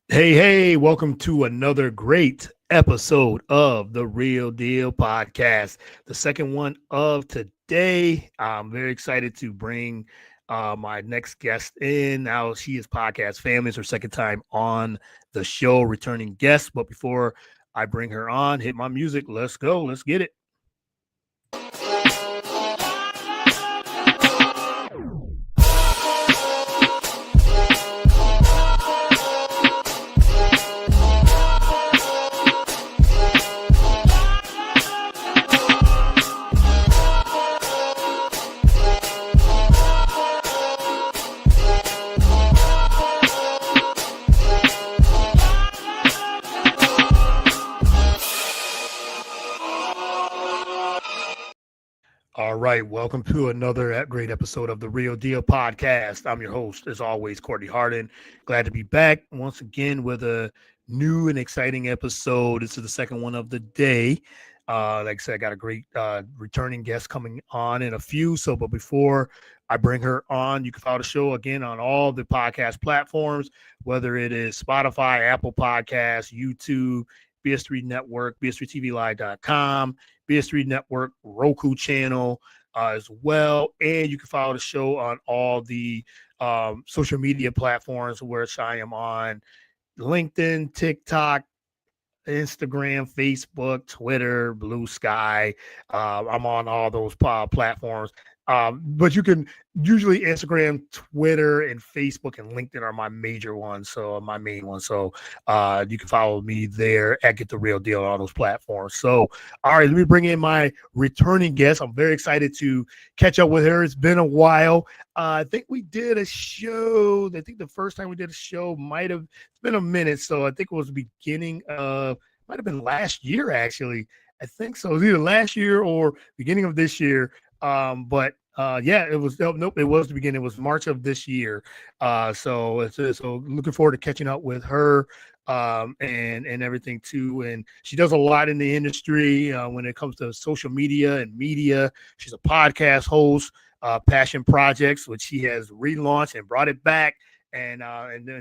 Hey, welcome to another great episode of the Real Deal Podcast, the second one of today. I'm very excited to bring my next guest in. Now, she is podcast family. It's her second time on the show, returning guest. But before I bring her on, hit my music. Let's go. Let's get it. All right, welcome to another great episode of the Real Deal Podcast. I'm your host, as always, Courtney Harden. Glad to be back once again with a new and exciting episode. This is the second one of the day. Like I said, I got a great returning guest coming on in a few. But before I bring her on, you can follow the show again on all the podcast platforms, whether it is Spotify, Apple Podcasts, YouTube, BS3 Network, BS3TVLive.com, BS3 Network, Roku channel as well. And you can follow the show on all the social media platforms, which I am on LinkedIn, TikTok, Instagram, Facebook, Twitter, Blue Sky. I'm on all those platforms. But you can usually Instagram, Twitter, and Facebook and LinkedIn are my major ones. So my main ones. So you can follow me there at Get the Real Deal on all those platforms. So, all right, let me bring in my returning guest. I'm very excited to catch up with her. It's been a while. I think we did a show. I think the first time we did a show it's been a minute. So I think it was the beginning of, might have been last year, actually. I think so. It was either last year or beginning of this year. Yeah, it was nope. It was the beginning. It was March of this year. So looking forward to catching up with her and everything too. And she does a lot in the industry when it comes to social media and media. She's a podcast host, Passion Projects, which she has relaunched and brought it back. And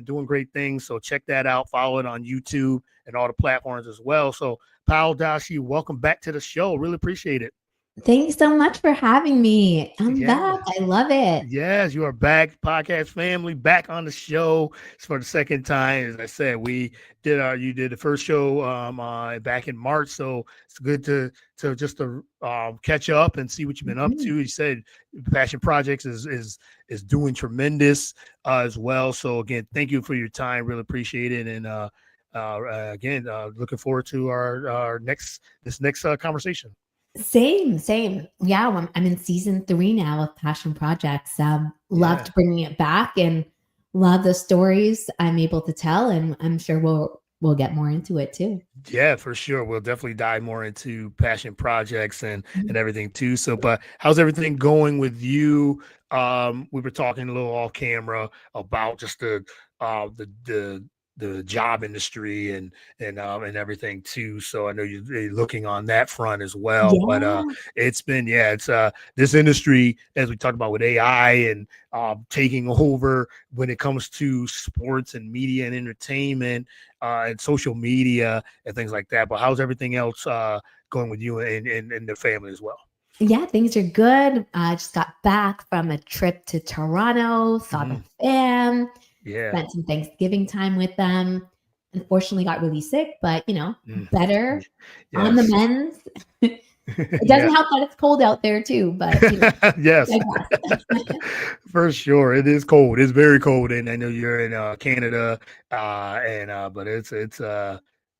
doing great things. So check that out. Follow it on YouTube and all the platforms as well. So Payal Doshi, welcome back to the show. Really appreciate it. Thanks so much for having me. I'm Yeah. back. I love it. Yes, you are back, podcast family, back on the show. It's for the second time. As I said, you did the first show back in March, so it's good to catch up and see what you've been up Mhm. to. You said Passion Projects is doing tremendous as well. So again, thank you for your time. Really appreciate it. And again, looking forward to our next conversation. Same. Yeah, I'm in season 3 now of Passion Projects. Yeah. Loved bringing it back and love the stories I'm able to tell, and I'm sure we'll get more into it too. Yeah, for sure. We'll definitely dive more into passion projects and Mhm. everything too. So, but how's everything going with you? We were talking a little off camera about just the job industry and everything too. So I know you're looking on that front as well. But Yeah. it's this industry, as we talked about with AI and taking over when it comes to sports and media and entertainment and social media and things like that. But how's everything else going with you and the family as well? Yeah, things are good. I just got back from a trip to Toronto, saw the Mhm. fam, Yeah. spent some Thanksgiving time with them. Unfortunately, got really sick, but Mm. better on the Yes. mends. It Yeah. doesn't help that it's cold out there too, but Yes. digress. For sure. It is cold. It's very cold. And I know you're in Canada. And but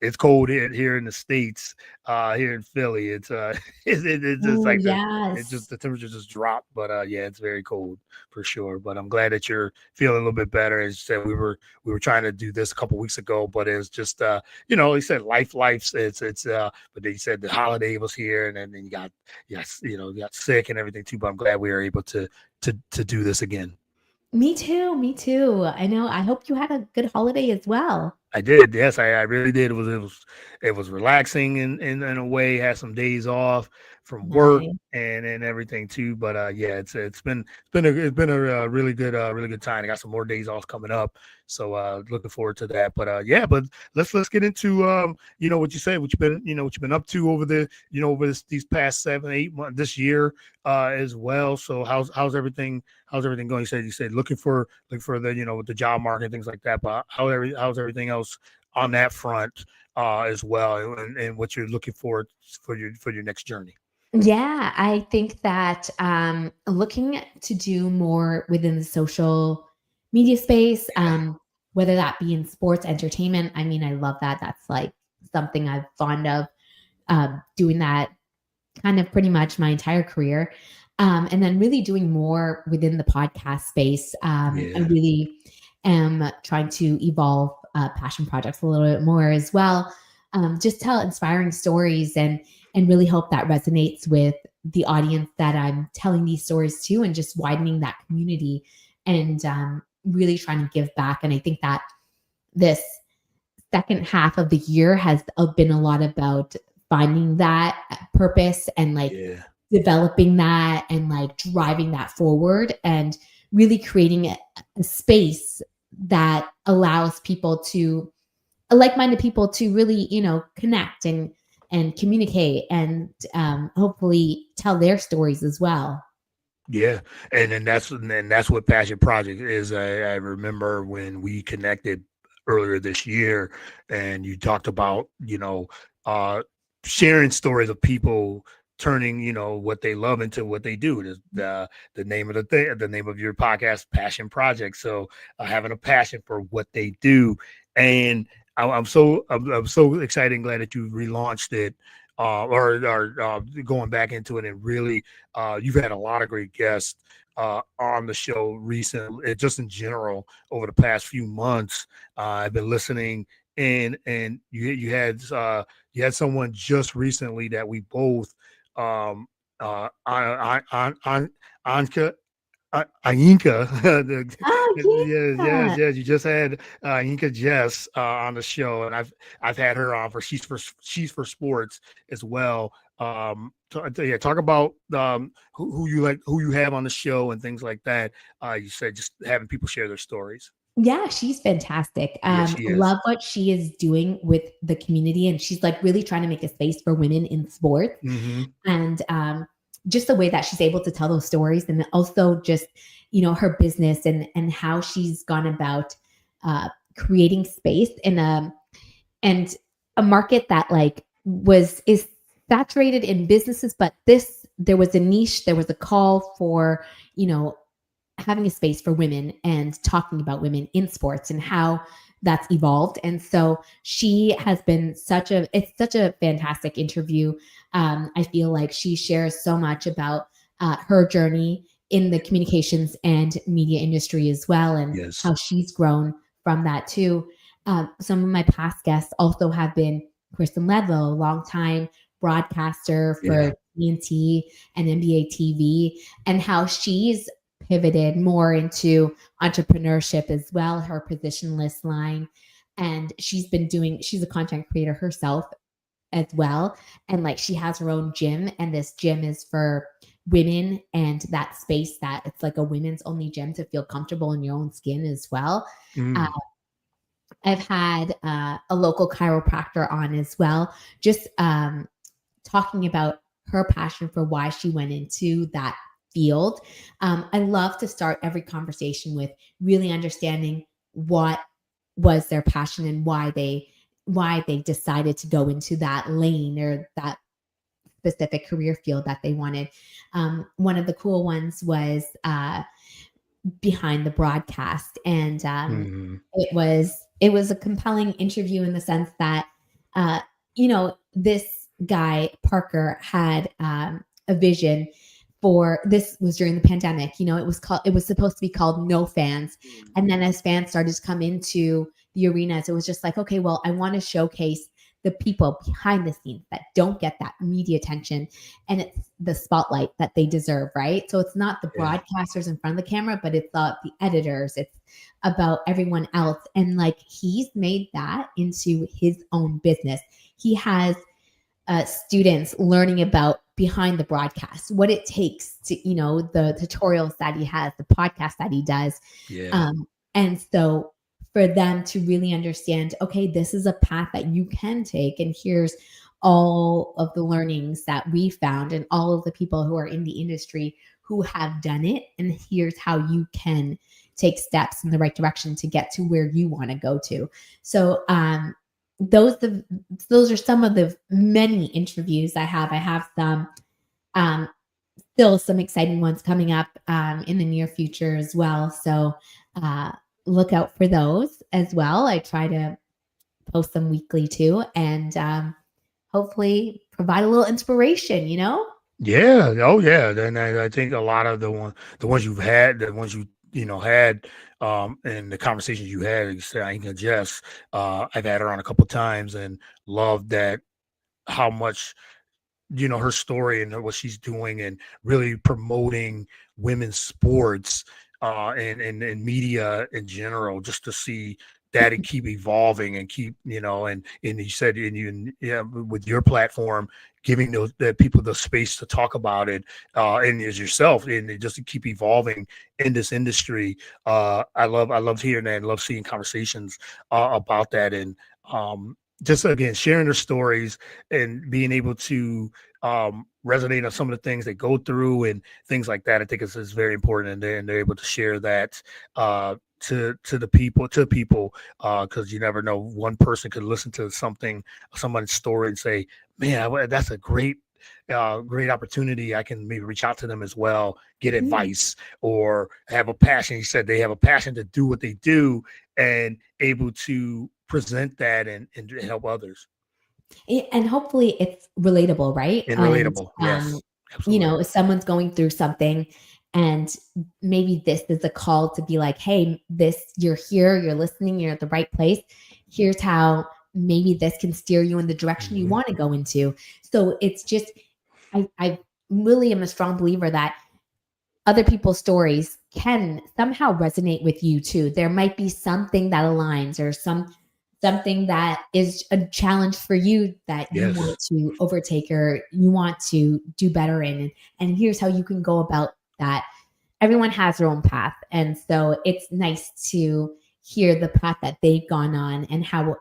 it's cold here in the States, here in Philly. It's just Oh like yes. the temperature just dropped. But yeah, it's very cold for sure. But I'm glad that you're feeling a little bit better. As you said, we were trying to do this a couple weeks ago, but it was just he said life's but they said the holiday was here and then you got yes, you got sick and everything too, but I'm glad we were able to do this again. Me too. I know. I hope you had a good holiday as well. I did. Yes, I really did. It was relaxing in a way. Had some days off from work Nice. and everything too. But yeah, it's been a really good time. I got some more days off coming up, so looking forward to that. But yeah, but let's get into what you said, what you've been what you've been up to over these past 7 8 months this year as well. So how's everything going? You said looking for the with the job market and things like that. But how's everything else on that front as well, and what you're looking for your next journey? Yeah, I think that looking to do more within the social media space, whether that be in sports, entertainment. I mean, I love that. That's like something I'm fond of doing that kind of pretty much my entire career. And then really doing more within the podcast space. I Yeah, really am trying to evolve passion projects a little bit more as well. Just tell inspiring stories and really hope that resonates with the audience that I'm telling these stories to, and just widening that community and really trying to give back. And I think that this second half of the year has been a lot about finding that purpose and like yeah, developing that and like driving that forward and really creating a space that allows people to like-minded people to really connect and communicate and hopefully tell their stories as well. yeah. And that's what Passion Project is. I remember when we connected earlier this year, and you talked about uh, sharing stories of people turning what they love into what they do. The name of the name of your podcast, Passion Project. So having a passion for what they do, and I'm so excited and glad that you relaunched it. Or going back into it, and really you've had a lot of great guests on the show recently, just in general over the past few months. I've been listening, and you had someone just recently that we both on Anka Ainka. Yes, yes, Oh yes. You just had Ainka Jess on the show, and I've had her on for she's for sports as well. Yeah, talk about who you like, who you have on the show, and things like that. You said just having people share their stories. yeah, she's fantastic. Yeah, she is. Love what she is doing with the community, and she's like really trying to make a space for women in sports. Hmm. And just the way that she's able to tell those stories, and also just her business and how she's gone about creating space in a market that like was is saturated in businesses, but this there was a niche, there was a call for you know having a space for women and talking about women in sports and how that's evolved. And so she has been it's such a fantastic interview. I feel like she shares so much about her journey in the communications and media industry as well, and Yes. how she's grown from that too. Some of my past guests also have been Kristen Ledlow, longtime broadcaster Yeah. for TNT and NBA TV, and how she's pivoted more into entrepreneurship as well, her positionless line. And she's a content creator herself as well. And like she has her own gym, and this gym is for women, and that space that it's like a women's only gym to feel comfortable in your own skin as well. Uh, Mm. I've had a local chiropractor on as well, just talking about her passion for why she went into that field. I love to start every conversation with really understanding what was their passion and why they decided to go into that lane or that specific career field that they wanted. One of the cool ones was behind the broadcast, and Hmm. it was a compelling interview in the sense that this guy Parker had a vision for this was during the pandemic. It was supposed to be called No Fans, and then as fans started to come into the arenas, it was just like, okay, well, I want to showcase the people behind the scenes that don't get that media attention. And it's the spotlight that they deserve, right? So it's not the Yeah. broadcasters in front of the camera, but it's the editors. It's about everyone else. And like he's made that into his own business. He has students learning about behind the broadcast, what it takes to, the tutorials that he has, the podcast that he does. Yeah. And so for them to really understand, okay, this is a path that you can take. And here's all of the learnings that we found and all of the people who are in the industry who have done it. And here's how you can take steps in the right direction to get to where you want to go to. So, those those are some of the many interviews I have. I have some um, still some exciting ones coming up in the near future as well. So uh, look out for those as well. I try to post them weekly too, and hopefully provide a little inspiration. Yeah. Oh, yeah. Then I think a lot of the ones you've had, the ones had, and the conversations you had, I can just, I've had her on a couple times and loved that how much her story and what she's doing and really promoting women's sports and media in general, just to see that it keep evolving and keep and you said yeah, with your platform giving those that people the space to talk about it and as yourself and it just to keep evolving in this industry. I love hearing that and love seeing conversations about that and just again sharing their stories and being able to resonate on some of the things they go through and things like that. I think it's very important, and they're able to share that to the people because you never know, one person could listen to someone's story and say, man, that's a great opportunity. I can maybe reach out to them as well, get Yeah. advice, or have a passion. He said they have a passion to do what they do and able to present that and help others. And hopefully it's relatable, right? And And relatable. Yes, absolutely. if someone's going through something and maybe this is a call to be like, hey, you're here, you're listening, you're at the right place. Here's how maybe this can steer you in the direction you Mhm. want to go into. So it's just, I really am a strong believer that other people's stories can somehow resonate with you too. There might be something that aligns or something that is a challenge for you that you Yes. want to overtake or you want to do better in. And here's how you can go about that. Everyone has their own path. And so it's nice to hear the path that they've gone on and how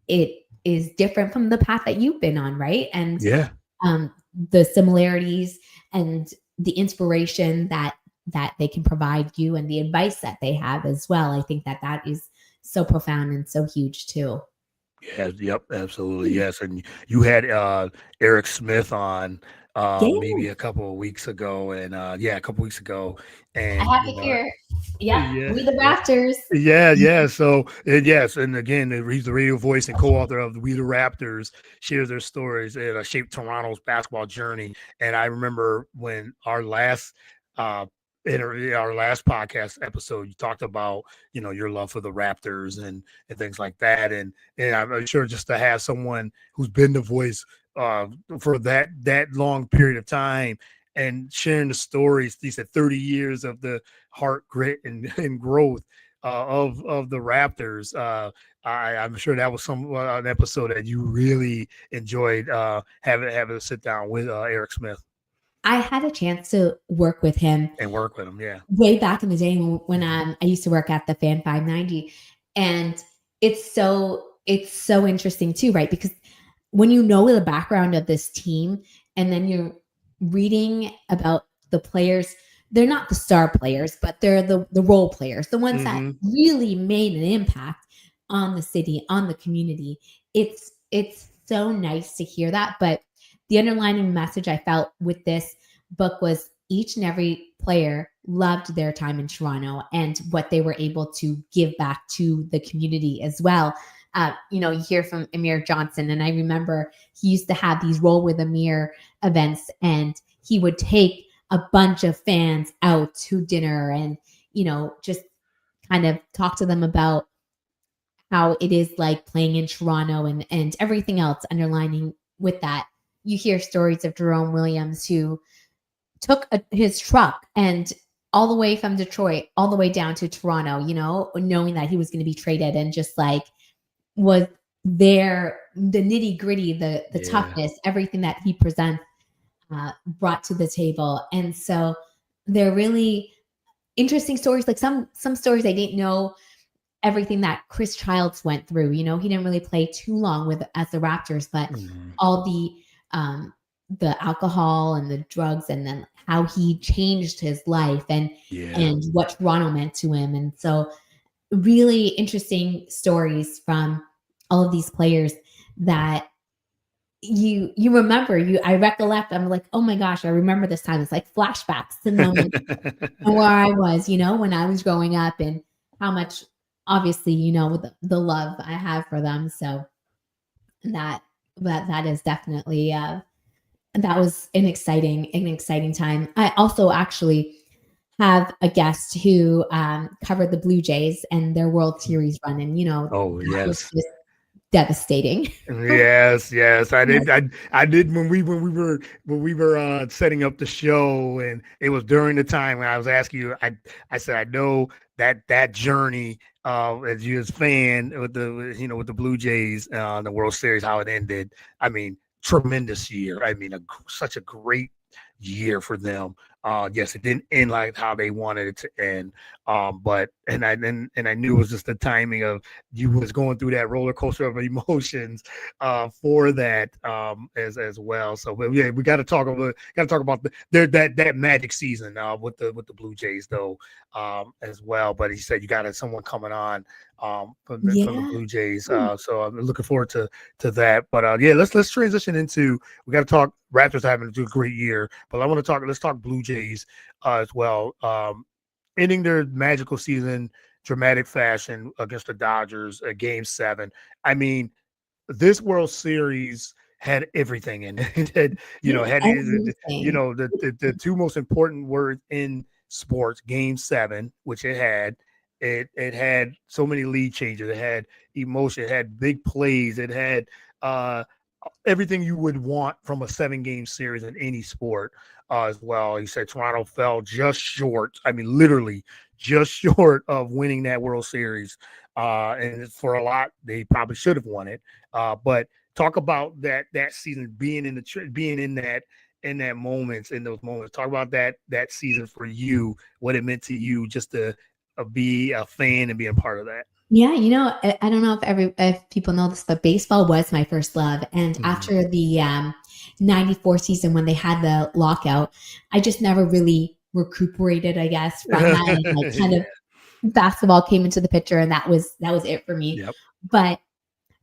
it is different from the path that you've been on, right? And Yeah. the similarities and the inspiration that they can provide you and the advice that they have as well. I think that is so profound and so huge too. Yeah. Yep. Absolutely. Yes. And you had Eric Smith on Yeah, maybe a couple of weeks ago, and yeah, a couple weeks ago, I and have to hear. Yep, yeah, we the yeah. Raptors. Yeah, yeah. So, and yes, and again, he's the radio voice and co-author of the We the Raptors, shares their stories and shaped Toronto's basketball journey. And I remember when uh, our last podcast episode, you talked about your love for the Raptors and things like that. And I'm sure just to have someone who's been the voice for that long period of time and sharing the stories. He said 30 years of the heart, grit, and growth of the Raptors. I'm sure that was an episode that you really enjoyed having a sit down with Eric Smith I had a chance to work with him and work with him. Yeah. way back in the day when I used to work at the Fan 590, and it's so interesting too, right? Because when you know the background of this team, and then you're reading about the players, they're not the star players, but they're the role players, the ones that Mm-hmm. really made an impact on the city, on the community. It's so nice to hear that, but the underlining message I felt with this book was each and every player loved their time in Toronto and what they were able to give back to the community as well. You hear from Amir Johnson, and I remember he used to have these Roll with Amir events, and he would take a bunch of fans out to dinner and, just kind of talk to them about how it is like playing in Toronto and everything else underlining with that. You hear stories of Jerome Williams, who took his truck and all the way from Detroit, all the way down to Toronto, you know, knowing that he was going to be traded, and just like was there, the nitty gritty, the Yeah. toughness, everything that he presents, brought to the table. And so they're really interesting stories. Like some stories I didn't know everything that Chris Childs went through. You know, he didn't really play too long with as the Raptors, but Mhm. all the alcohol and the drugs, and then how he changed his life, Yeah. and what Toronto meant to him. And so really interesting stories from all of these players that you remember. I recollect, I'm like, oh my gosh, I remember this time. It's like flashbacks to moments and where I was, you know, when I was growing up, and how much, obviously, you know, the love I have for them. So that that is definitely that was an exciting time. I also actually have a guest who covered the Blue Jays and their World Series run, and you know, Oh, that was yes. just devastating. Yes, yes. I did when we were setting up the show, and it was during the time when I was asking you, I said I know that journey as you as fan with with the Blue Jays, the World Series, how it ended. I mean, tremendous year. I mean, such a great year for them. Yes, it didn't end like how they wanted it to end. But and I knew it was just the timing of you was going through that roller coaster of emotions for that as well. So, but yeah, we got to talk about that magic season with the Blue Jays though as well. But he said you got someone coming on from the Yeah. Blue Jays. So I'm looking forward to that. But yeah, let's transition into, we got to talk Raptors having a great year, but I want to talk, let's talk Blue Jays as well. Ending their magical season dramatic fashion against the Dodgers, Game 7. I mean, this World Series had everything in it. It had, Yeah, had everything. the two most important words in sports, Game 7, which it had. It had so many lead changes. It had emotion. It had big plays. It had uh, everything you would want from a 7 game series in any sport as well. He said Toronto fell just short. I mean, literally just short of winning that World Series. And for a lot, they probably should have won it. But talk about that season, being being in that moments, in those moments. Talk about that season for you, what it meant to you, just to be a fan and being part of that. Yeah, you know, I don't know if people know this, but baseball was my first love. And Mhm. after the 94 season, when they had the lockout, I just never really recuperated, I guess, from that. And like kind Yeah. of basketball came into the picture, and that was it for me. Yep. But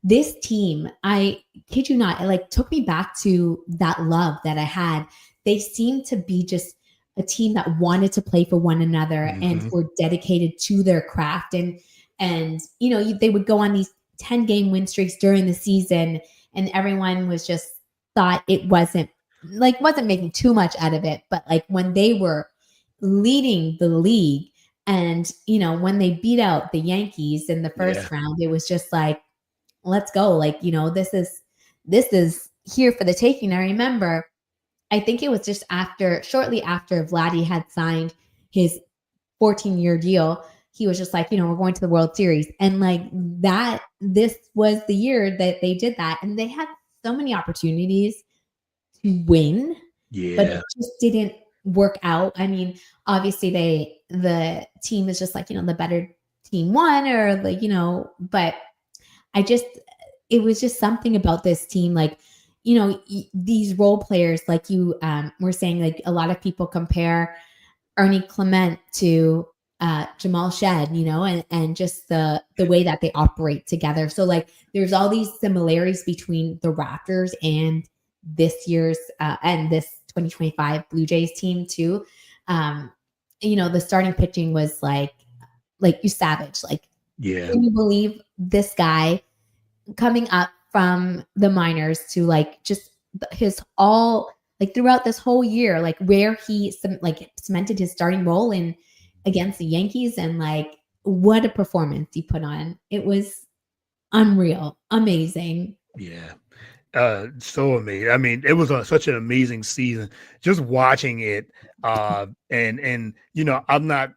this team, I kid you not, it like took me back to that love that I had. They seemed to be just a team that wanted to play for one another and Hmm. were dedicated to their craft. And you know, they would go on these 10-game win streaks during the season, and everyone was just thought it wasn't making too much out of it. But like when they were leading the league, and you know, when they beat out the Yankees in the Yeah. first round, it was just like, let's go. Like, you know, this is here for the taking. I remember, I think it was just shortly after Vladdy had signed his 14-year deal, he was just like, you know, we're going to the World Series. And like that, this was the year that they did that. And they had so many opportunities to win, but it Yeah. just didn't work out. I mean, obviously the team is just like, you know, the better team won, or like, you know, but I just, it was just something about this team. Like, you know, these role players, like you were saying, like a lot of people compare Ernie Clement to Jamal Shed, you know, and just the way that they operate together. So like, there's all these similarities between the Raptors and this year's and this 2025 Blue Jays team too. Um, you know, the starting pitching was like you savage. Like, Yeah. can you believe this guy coming up from the minors to like just his all, like throughout this whole year, like where he like cemented his starting role in against the Yankees, and like what a performance he put on. It was unreal, amazing. Yeah. So amazing. I mean, it was such an amazing season. Just watching it, and I'm not,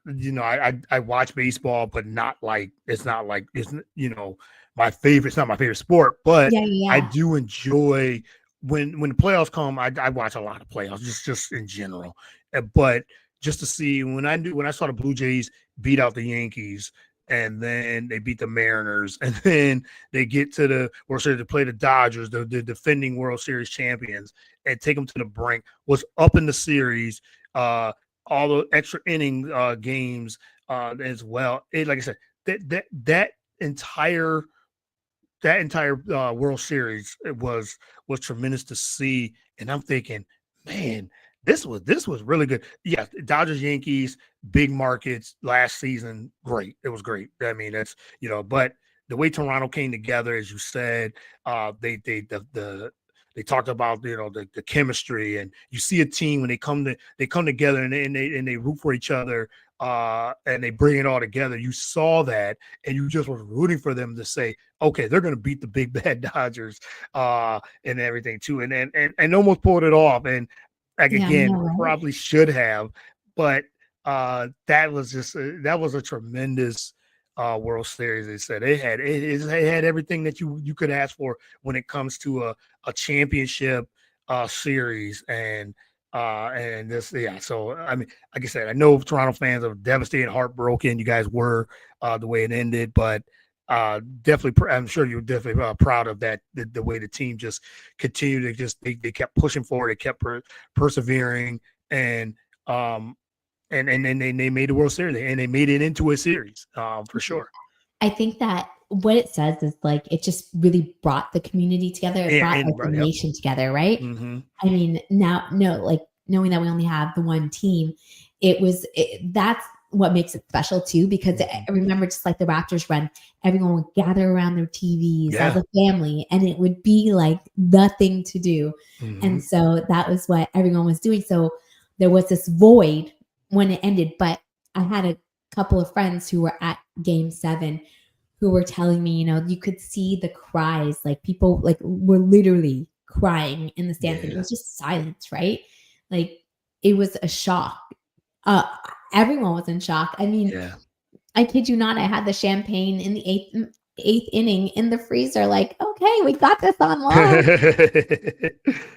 I watch baseball, but not like it's not like it's my favorite. It's not my favorite sport, but Yeah, I yeah, do enjoy when the playoffs come. I watch a lot of playoffs, just in general. But just to see when I saw the Blue Jays beat out the Yankees, and then they beat the Mariners, and then they get to the World Series to play the Dodgers, the defending World Series champions, and take them to the brink. Was up in the series, all the extra inning games as well. Like I said, that entire World Series was tremendous to see, and I'm thinking, man, this was really good. Yeah, Dodgers Yankees, big markets last season, great. It was great. I mean, that's but the way Toronto came together, as you said, they talked about the chemistry, and you see a team when they come together and they root for each other, and they bring it all together. You saw that, and you just was rooting for them to say, okay, they're going to beat the big bad Dodgers, and everything too, and almost pulled it off. And like yeah. I again, know, right? probably should have, but that was just that was a tremendous World Series. They said it had everything that you could ask for when it comes to a championship series, and this, yeah. So I mean, like I said, I know Toronto fans are devastated, heartbroken. You guys were the way it ended, but definitely, I'm sure you're definitely proud of that. The way the team just continued to they kept pushing forward, they kept persevering, and um and then they made the World Series, and they made it into a series, for sure. I think that what it says is like it just really brought the community together. It brought like the Yep. nation together, right? Mm-hmm. I mean, now, no, like knowing that we only have the one team, that's what makes it special too. Because Mm-hmm. I remember just like the Raptors run, everyone would gather around their TVs as Yeah. a family, and it would be like the thing to do. Mm-hmm. And so that was what everyone was doing. So there was this void when it ended. But I had a couple of friends who were at Game 7 who were telling me, you could see the cries, like people like were literally crying in the stands, and it Yeah. was just silence, right? Like it was a shock. Uh, Everyone was in shock. I mean, Yeah. I kid you not, I had the champagne in the eighth inning in the freezer. Like, okay, we got this on loan.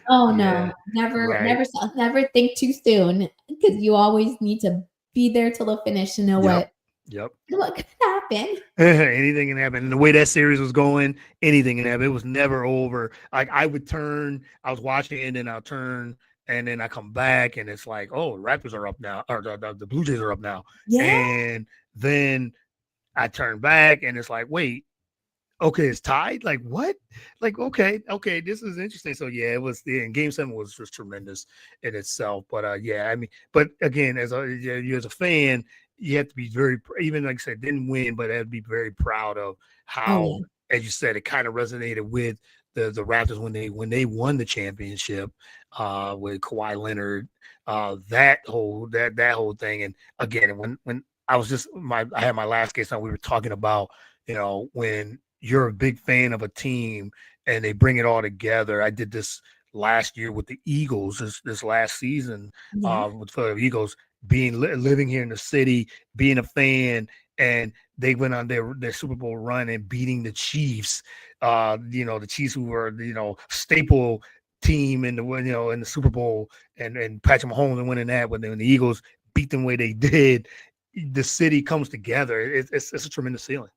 Oh Yeah. no, never, Right. never, never think too soon because you always need to be there till the finish to know Yep. what Yep. what could happen. Anything can happen. And the way that series was going, anything can happen. It was never over. Like I was watching it, and I'll turn, and then I come back, and it's like, oh, the Raptors are up now, or the Blue Jays are up now. Yeah. And then I turn back, and it's like, wait, okay, it's tied. Like what? Like okay, this is interesting. So yeah, it was. Yeah, and Game 7 was just tremendous in itself. But yeah, I mean, but again, you as a fan, you have to be even like I said, didn't win, but I had to be very proud of Oh how, yeah. as you said, it kind of resonated with the Raptors when they won the championship with Kawhi Leonard, that whole thing. And again, when I had my last guest on, we were talking about when you're a big fan of a team and they bring it all together. I did this last year with the Eagles, this last season, Yeah. with the Eagles, living here in the city, being a fan, and they went on their Super Bowl run and beating the Chiefs. The Chiefs, who were staple team in the Super Bowl, and Patrick Mahomes and winning that, when the Eagles beat them the way they did. The city comes together. It's a tremendous feeling.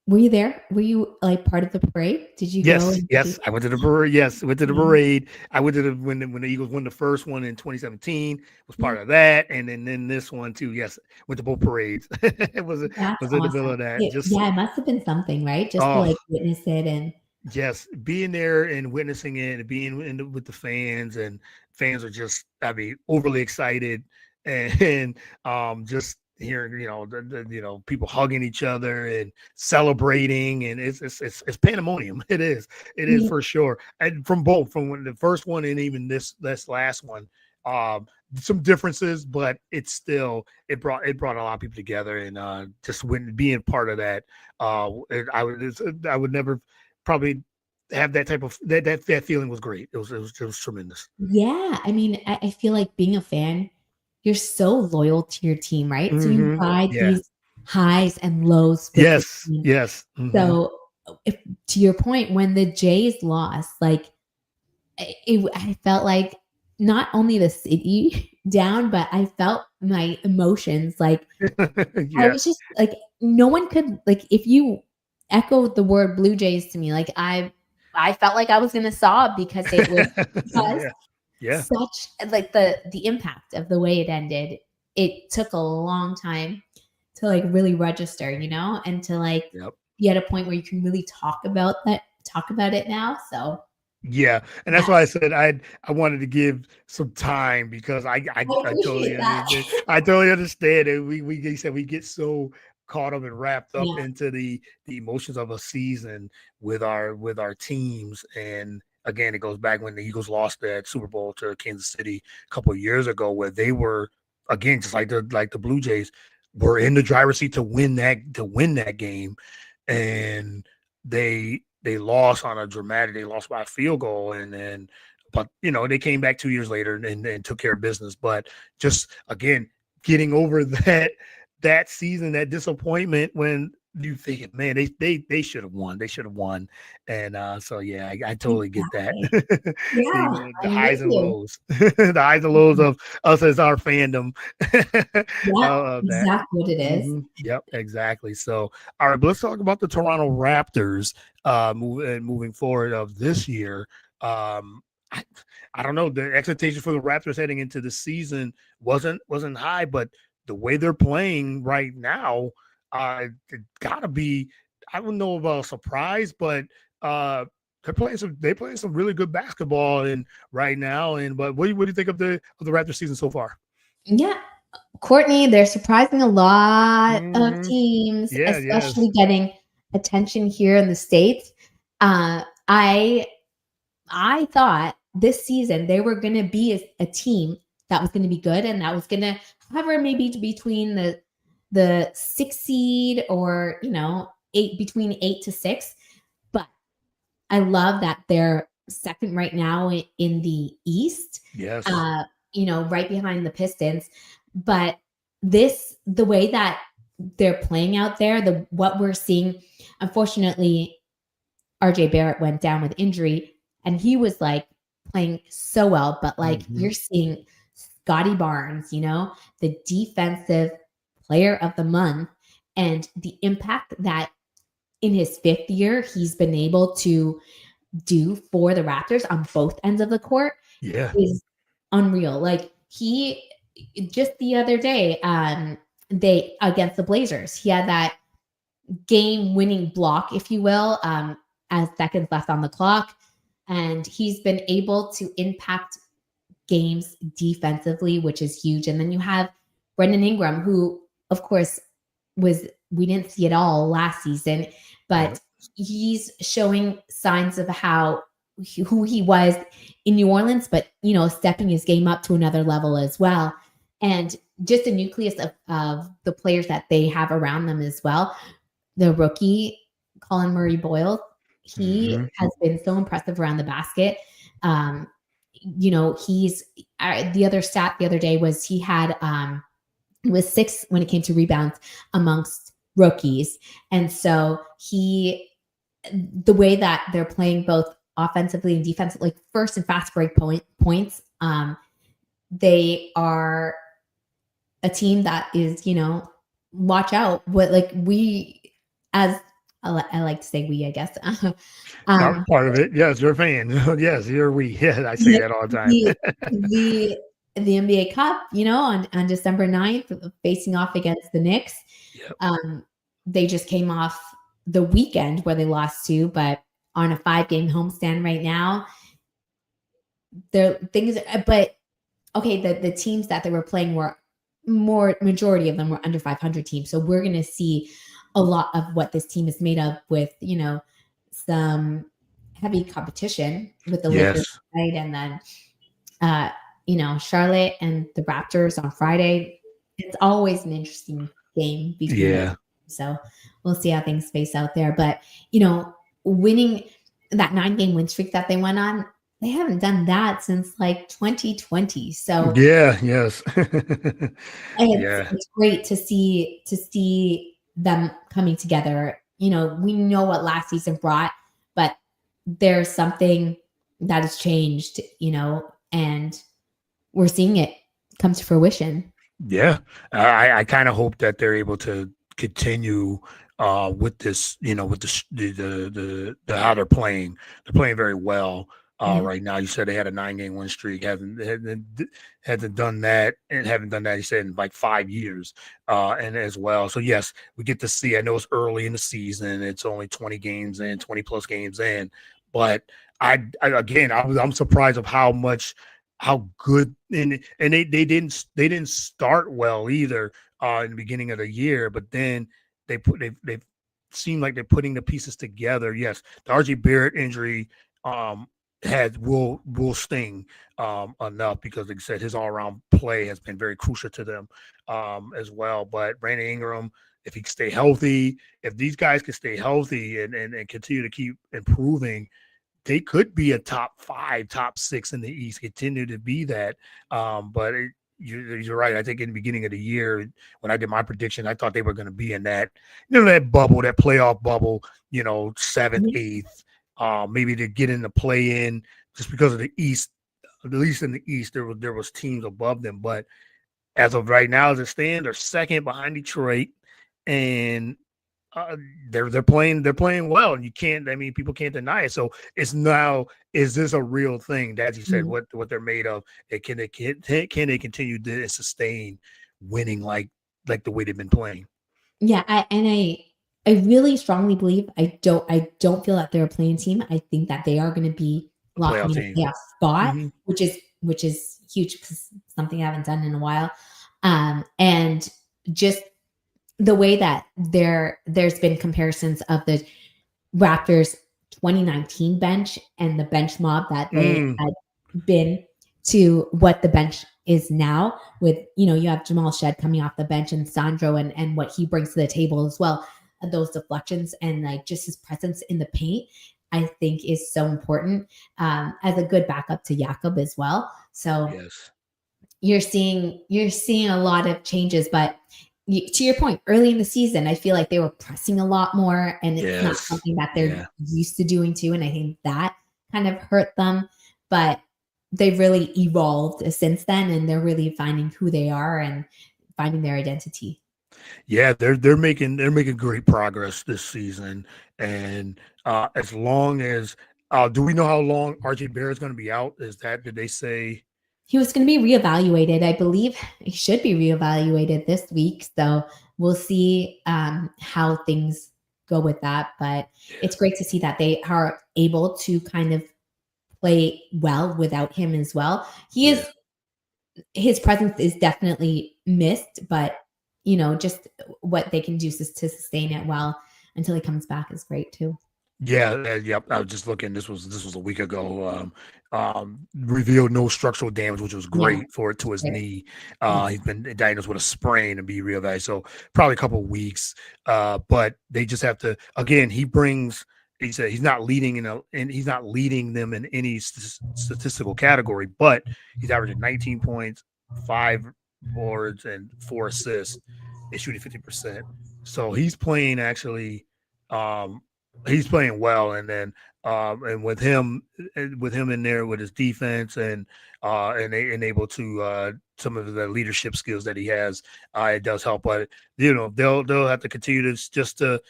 Were you there? Were you like part of the parade? Did you go Yes, and yes, I went to the parade. Yes, went to the yeah. parade. I went to when the Eagles won the first one in 2017. Was Yeah, part of that, and then this one too. Yes, went to both parades. It that's was in the middle awesome. of that. Just Yeah, it must have been something, right? Just to oh like witness it and yes, being there and witnessing it, and being with the fans, and fans are just, I mean, overly excited, and just hearing, people hugging each other and celebrating, and it's pandemonium. It is yeah, for sure, and from both, from when the first one and even this last one. Um, some differences, but it brought a lot of people together, and just when being part of that, I would never probably. have that type of that feeling was great. It was tremendous. Yeah, I mean, I feel like being a fan, you're so loyal to your team, right? So you Hmm. ride Yeah. these highs and lows with your Yes. team. Yes. Hmm. So, if to your point, when the Jays lost, like I felt like not only the city down, but I felt my emotions. Like I Yeah. was just like, no one could like if you echoed the word Blue Jays to me, like I felt like I was gonna sob because it was just Yeah. Yeah. such like the impact of the way it ended. It took a long time to like really register, and to like Yep. be at a point where you can really talk about it now. So Yeah, and that's why I yes, said I wanted to give some time because I I totally appreciate that. understand. I totally understand it. We you said we get so caught up and wrapped up Yeah. into the emotions of a season with our teams. And again, it goes back when the Eagles lost that Super Bowl to Kansas City a couple of years ago, where they were again just like the Blue Jays were in the driver's seat to win that game, and they lost on a dramatic. They lost by a field goal, and then but they came back 2 years later and took care of business. But just again, getting over that season, that disappointment when you think, man, they should have won. They should have won. And so yeah, I totally get that. Exactly. Yeah, The I'm with highs and you. lows, the highs and lows of us as our fandom Yeah, of that. exactly what it is. Yep, exactly. So, all right, but let's talk about the Toronto Raptors moving forward of this year. Um, I, I don't know. The expectation for the Raptors heading into the season wasn't high, but the way they're playing right now, it gotta be. I don't know about a surprise, but uh, they're playing some really good basketball and right now. And but what do you think of the Raptors season so far? Yeah, Courtney, they're surprising a lot of Hmm. teams, Yeah. Yes. especially getting attention here in the States. Uh, I I thought this season they were going to be a team that was going to be good and that was going to hover maybe between the 6 seed or eight between 8 to 6. But I love that they're second right now in the East, Yes. uh, right behind the Pistons. But the way that they're playing out there, the what we're seeing, unfortunately, RJ Barrett went down with injury and he was like playing so well, but like Hmm. you're seeing Scotty Barnes, the defensive player of the month and the impact that in his fifth year he's been able to do for the Raptors on both ends of the court Yeah. is unreal. Like he just the other day, they against the Blazers, he had that game winning block, if you will, as seconds left on the clock. And he's been able to impact games defensively, which is huge. And then you have Brendan Ingram, who, of course, we didn't see it all last season, Yep. but he's showing signs of who he was in New Orleans, but stepping his game up to another level as well. And just a nucleus of the players that they have around them as well. The rookie, Colin Murray Boyle, he Hmm. has been so impressive around the basket. Um, he's the other stat the other day was he was sixth when it came to rebounds amongst rookies. And so the way that they're playing both offensively and defensively, like first and fast break points, they are a team that is, watch out. What like we as I like to say we, I guess. I'm um, part of it. Yes, you're a fan. Yes, you're we. Yeah, I say the that all the time. the the the NBA Cup, on December 9th, facing off against the Knicks. Yep. Um, they just came off the weekend where they lost to, but on a 5-game homestand right now. There things, but okay, the teams that they were playing were more majority of them were under 500 teams. So we're going to see a lot of what this team is made of with, some heavy competition with the Lakers Yes. tonight and then uh, Charlotte and the Raptors on Friday. It's always an interesting game between those. Yeah. So we'll see how things face out there. But, winning that 9-game win streak that they went on, they haven't done that since like 2020. So Yeah, yes. Yeah. it's great to see them coming together. We know what last season brought, but there's something that has changed, and we're seeing it come to fruition. Yeah, I kind of hope that they're able to continue with this, with the how they're playing. They're playing very well Yeah. right now. You said they had a 9-game win streak, hasn't done that, and haven't done that. You said in like 5 years, and as well. So yes, we get to see. I know it's early in the season. It's only 20 games in, 20 plus games in, but I'm surprised of how good, and they didn't start well either in the beginning of the year, but then they seem like they're putting the pieces together. Yes, the RJ Barrett injury had will sting enough, because like I said, his all around play has been very crucial to them as well. But Brandon Ingram, if he can stay healthy, if these guys can stay healthy and continue to keep improving, they could be a top 5, top 6 in the East, continue to be that. But you're right. I think in the beginning of the year, when I did my prediction, I thought they were going to be in that, that bubble, that playoff bubble, 7th, 8th, maybe to get in the play in, just because of the East. At least in the East, there was teams above them. But as of right now, as it stands, they're second behind Detroit, and uh, they're playing well, and you can't. I mean, people can't deny it. So it's now, is this a real thing? As you said, Mhm. what they're made of? Can they continue to sustain winning like the way they've been playing? Yeah, I really strongly believe I don't feel that they're a playing team. I think that they are going to be A playoff locking in a team. playoff spot, Hmm. which is huge because something I haven't done in a while. And just the way that there's been comparisons of the Raptors 2019 bench and the bench mob that they Mm, had been to what the bench is now, with you have Jamal Shed coming off the bench, and Sandro, and what he brings to the table as well. Those deflections and like just his presence in the paint, I think is so important, as a good backup to Jakob as well. So yes. you're seeing a lot of changes, but to your point, early in the season, I feel like they were pressing a lot more, and it's not Yes. something that they're Yeah. used to doing too. And I think that kind of hurt them, but they've really evolved since then, and they're really finding who they are and finding their identity. Yeah, they're making great progress this season, and as long as do we know how long RJ Barrett's going to be out? Did they say? He was going to be reevaluated. I believe he should be reevaluated this week. So we'll see how things go with that. But Yeah, it's great to see that they are able to kind of play well without him as well. yeah. His presence is definitely missed, but just what they can do to sustain it well until he comes back is great too. Yeah, yep. I was just looking. This was a week ago. Revealed no structural damage, which was Yeah, great for it to his great. knee. Yeah. He's been diagnosed with a sprain and be reevaluated, so probably a couple of weeks. But they just have to. Again, he brings. He said he's not leading and he's not leading them in any statistical category, but he's averaging 19 points, 5 boards, and 4 assists. They're shooting 50%. So he's playing actually. Um, he's playing well, and then and with him in there with his defense and able to some of the leadership skills that he has, it does help. But they'll have to continue to just to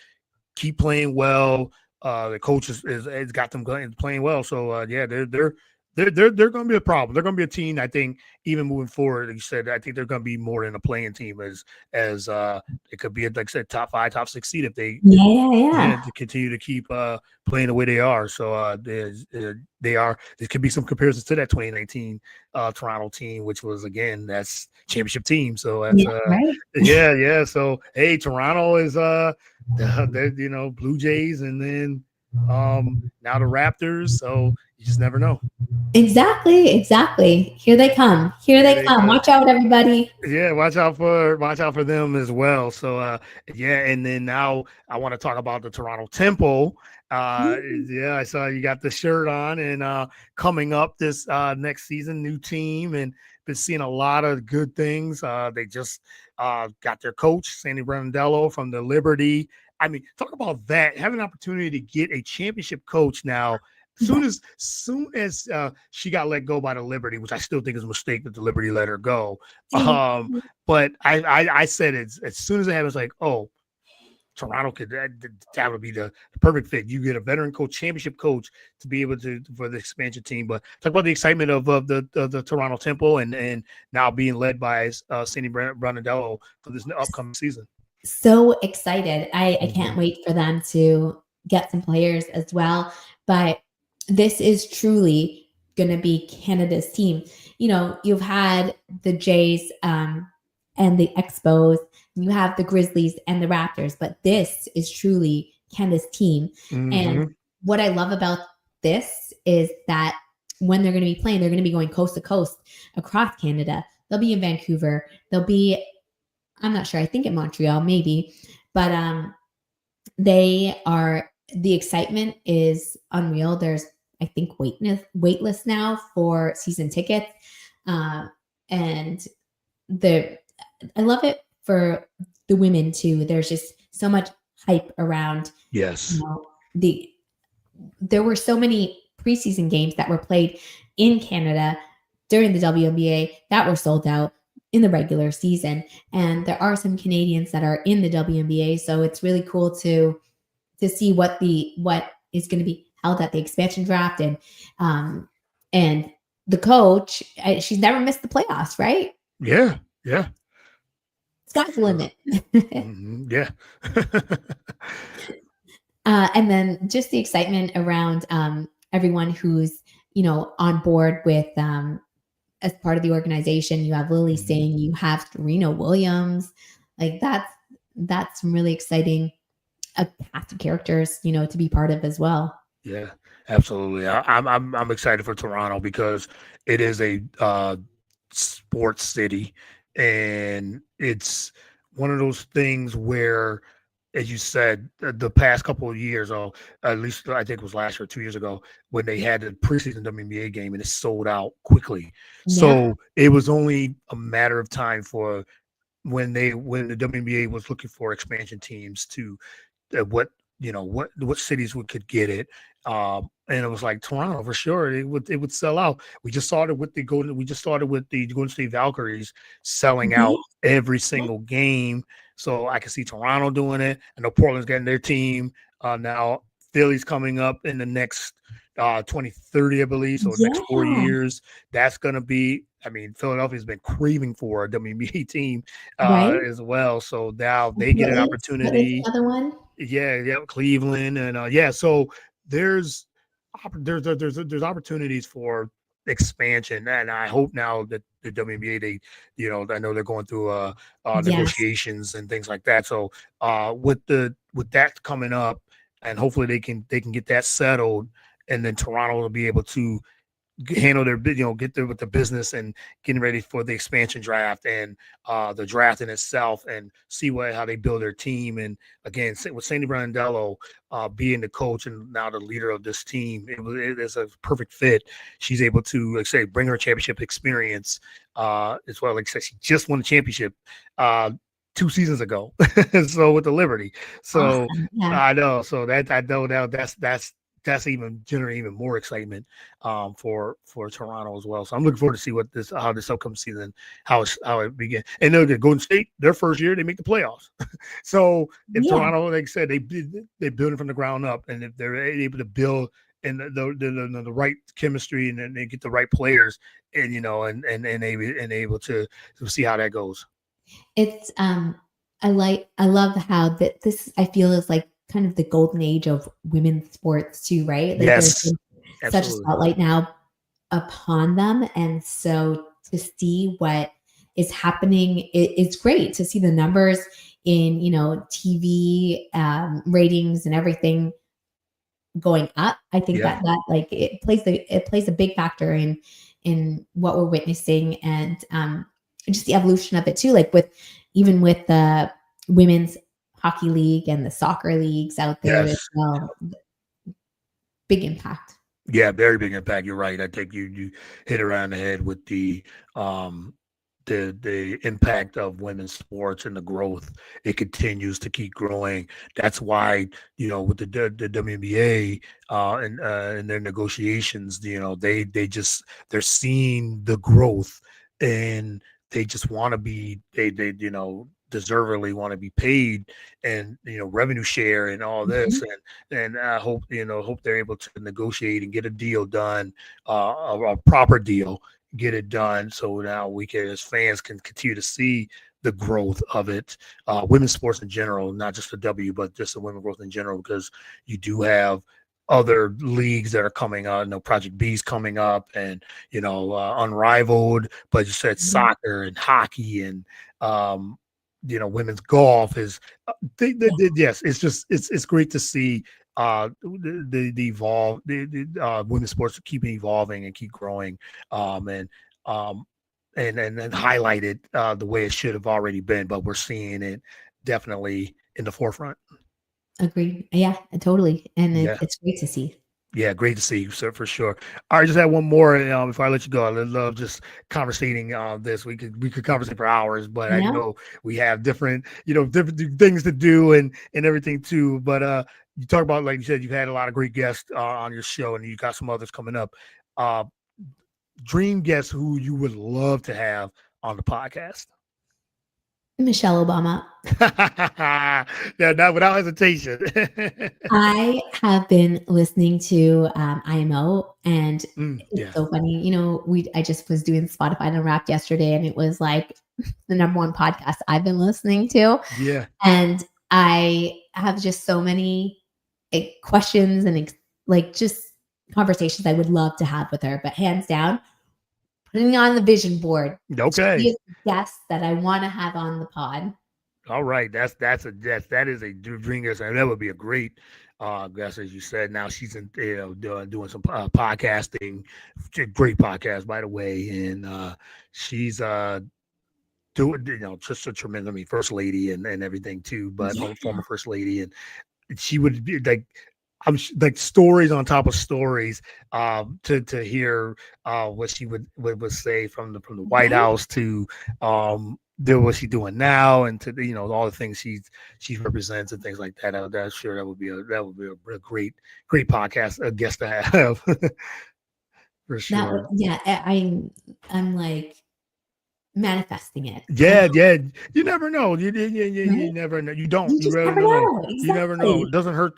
keep playing well. The coach has got them playing well. So yeah, they're going to be a problem. They're going to be a team. I think even moving forward, like you said, I think they're going to be more than a playing team as it could be, like I said, top 5, top 6 seed if they Yeah, yeah, yeah. yeah, to continue to keep playing the way they are. So they are. There could be some comparisons to that 2019 Toronto team, which was again that's championship team. So that's Yeah, right. yeah. So hey, Toronto is the Blue Jays, and then Now the Raptors, so you just never know. Exactly. Here they come. Here Here they they come. come. Watch out, everybody. Yeah, watch out for them as well. So yeah, and then now I want to talk about the Toronto Temple. Yeah, I saw you got the shirt on and coming up this next season, new team, and been seeing a lot of good things. They just got their coach, Sandy Brondello from the Liberty. I mean, talk about that, having an opportunity to get a championship coach now. Soon as she got let go by the Liberty, which I still think is a mistake that the Liberty let her go. Um, but I said it as soon as it happened, it's like, oh, Toronto could that would be the perfect fit. You get a veteran coach, championship coach to be able to for the expansion team. But talk about the excitement of the Toronto Temple and now being led by Sandy Brunello for this upcoming season. So excited. I Mm-hmm. can't wait for them to get some players as well. But this is truly going to be Canada's team. You know, you've had the Jays and the Expos, and you have the Grizzlies and the Raptors, but this is truly Canada's team. And Mm-hmm. what I love about this is that when they're going to be playing, they're going to be going coast to coast across Canada. They'll be in Vancouver. They'll be, I'm not sure. I think in Montreal, maybe, but they are. The excitement is unreal. There's, I think, waitlist now for season tickets, uh, and the I love it for the women too. There's just so much hype around. You Yes. know, there were so many preseason games that were played in Canada during the WNBA that were sold out in the regular season, and there are some Canadians that are in the WNBA, so it's really cool to see what is going to be held at the expansion draft, and the coach, she's never missed the playoffs, right? Yeah. Yeah. Sky's the So, limit. yeah. And then just the excitement around everyone who's on board with as part of the organization. You have Lily Mhm. Singh, you have Serena Williams. Like that's some really exciting cast of characters, to be part of as well. Yeah, absolutely. I'm excited for Toronto because it is a sports city, and it's one of those things where, as you said, the past couple of years, or at least I think it was last year, 2 years ago, when they had the preseason WNBA game and it sold out quickly. Yeah. So it was only a matter of time for when the WNBA was looking for expansion teams to what what cities could get it. And it was like Toronto for sure. It would sell out. We just started with the Golden State Valkyries selling out Yeah. every single game. So I can see Toronto doing it. I know Portland's getting their team now. Philly's coming up in the next 2030, I believe. So the next Yeah. 4 years, that's gonna be. I mean, Philadelphia's been craving for a WNBA team Right. as well. So now they get an Portland's opportunity. another one. Yeah, Cleveland, and yeah. So there's there's opportunities for expansion, and I hope now that the WNBA, I know they're going through Yes. negotiations and things like that. So with that coming up, and hopefully they can get that settled, and then Toronto will be able to handle get there with the business and getting ready for the expansion draft and the draft in itself, and see how they build their team. And again, with Sandy Brondello being the coach and now the leader of this team, it is a perfect fit. She's able to, like I say, bring her championship experience as well. Like I said, she just won the championship 2 seasons ago, so with the Liberty. So Awesome. Yeah. I know, so that I know now that's even generating even more excitement for Toronto as well. So I'm looking forward to see how this upcoming season how it begins. And know that Golden State, their first year, they make the playoffs. So if Yeah. Toronto, like I said, they build it from the ground up, and if they're able to build and the right chemistry, and then they get the right players, and able to see how that goes. It's I love how that this I feel is like kind of the golden age of women's sports too, right? Like there's Yes, been such a absolutely. spotlight now upon them, and so to see what is happening, it's great to see the numbers in TV ratings and everything going up. I think Yeah. that like it plays a big factor in what we're witnessing, and just the evolution of it too. Like even with the women's hockey league and the soccer leagues out there as Yes. well, big impact. Yeah, very big impact. You're right. I think you hit around the head with um the impact of women's sports and the growth. It continues to keep growing. That's why, with the WNBA and their negotiations, they're seeing the growth, and they just want to be deservedly want to be paid, and revenue share and all this. Mhm. And I hope they're able to negotiate and get a deal done, a proper deal, get it done, so now we can, as fans, can continue to see the growth of it. Women's sports in general, not just the W, but just the women's growth in general, because you do have other leagues that are coming out. Project B's coming up, and Unrivaled. But you said Mhm. soccer and hockey, and women's golf is. Yeah, Yes, it's great to see the women's sports keep evolving and keep growing, and um and highlight it the way it should have already been, but we're seeing it definitely in the forefront. agreed. Yeah, totally. And Yeah. it's great to see. Yeah, great to see you, sir, for sure. All right, just had one more before I let you go. I love just conversating this. We could conversate for hours, but I I know. know we have different things to do and everything too. But you talk about, like you said, you've had a lot of great guests on your show, and you got some others coming up. Uh, Dream guests who you would love to have on the podcast. Michelle Obama. Yeah, not without hesitation. I have been listening to IMO, and it's Yeah, so funny. I just was doing Spotify and Unwrapped yesterday, and it was like the number one podcast I've been listening to. yeah. And I have just so many questions and like just conversations I would love to have with her. But hands down, putting on the vision board, she Okay. is the guest that I want to have on the pod. All right, that is a dream guest, and that would be a great guest, as you said. Now she's doing some podcasting, great podcast, by the way, and she's doing just a tremendous, I mean, first lady and everything too, but Yeah. former first lady, and she would be like, like stories on top of stories, to hear what she would say from the White Right. House to do what she's doing now, and to all the things she represents and things like that. I'm sure that would be a great podcast, a guest to have for That would, sure. yeah, I'm like manifesting it. Yeah, yeah. You never know. You Right? never know. You don't. You You just really never don't know. know. You never know. It Exactly. doesn't hurt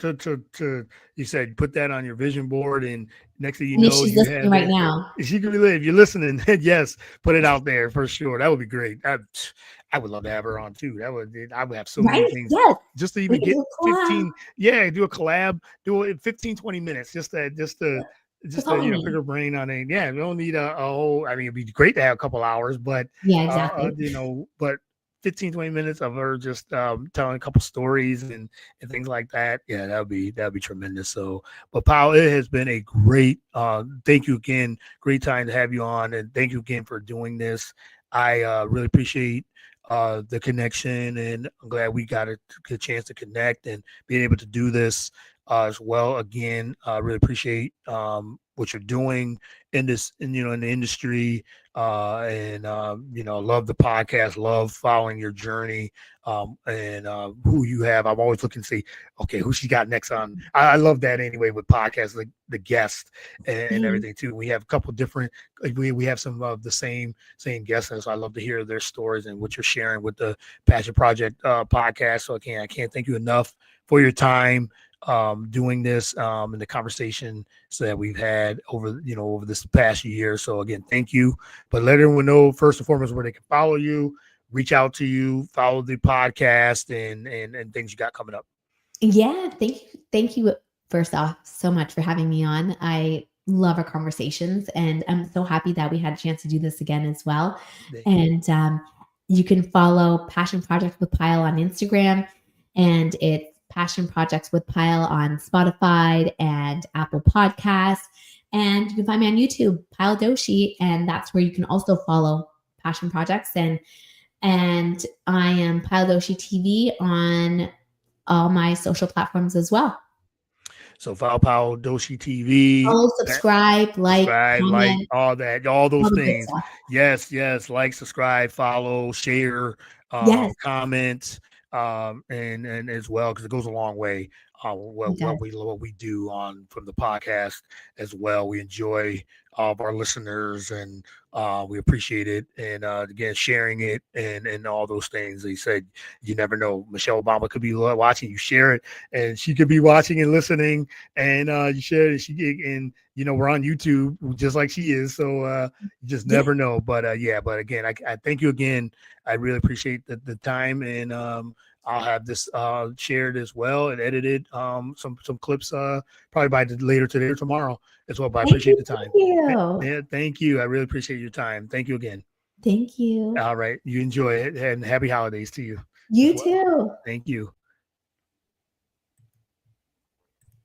to. You said put that on your vision board, and next thing you And if know, she's you listening have right it. now, If you can live, you're listening. Then yes, put it out there for sure. That would be great. I would love to have her on too. I would have so many right? things Yes. just to We even could get do a collab. 15. Yeah, do a collab. Do it in 15, 20 minutes. Just Just to calling pick me. her brain on it. Yeah, we don't need a whole. I mean, it'd be great to have a couple hours, but Yeah, exactly. but 15, 20 minutes of her just telling a couple stories and things like that. Yeah, that'd be tremendous. So, but Powell, it has been a great thank you again. Great time to have you on, and thank you again for doing this. I really appreciate the connection, and I'm glad we got a chance to connect and being able to do this as well. Again, really appreciate what you're doing in this, in the industry, and love the podcast, love following your journey, and who you have. I'm always looking to see, okay, who she got next on. I love that anyway with podcasts, like the guest and Thanks. everything too. We have a couple different, like we have some of the same guests, and so I love to hear their stories and what you're sharing with the Passion Project podcast. So I can't thank you enough for your time doing this, and the conversation that we've had over this past year. So again, thank you. But let everyone know first and foremost where they can follow you, reach out to you, follow the podcast, and things you got coming up. Yeah, thank you. Thank you first off so much for having me on. I love our conversations, and I'm so happy that we had a chance to do this again as well. Thank you. And you can follow Passion Project with Pyle on Instagram, and it's Passion Projects with Pyle on Spotify and Apple Podcasts. And you can find me on YouTube, Payal Doshi, and that's where you can also follow Passion Projects. And I am Payal Doshi TV on all my social platforms as well. So Payal Doshi TV, Follow, subscribe, like, subscribe, like comment, all that, all all those the good things. stuff. Yes, like, subscribe, follow, share, Yes, comment, and as well, because it goes a long way. it does. What we do on from the podcast as well. We enjoy all of our listeners, and we appreciate it. And again, sharing it and all those things. They said you never know. Michelle Obama could be watching. You share it, and she could be watching and listening, and you share it. And we're on YouTube just like she is. So you just Yeah. never know. But yeah. But again, I thank you again. I really appreciate the time, and I'll have this shared as well and edited some clips probably by later today or tomorrow as well. But I Thank appreciate you. the time. Thank you. Yeah, thank you. I really appreciate your time. Thank you again. Thank you. All right, you enjoy it, and happy holidays to you as You well. too. Thank you.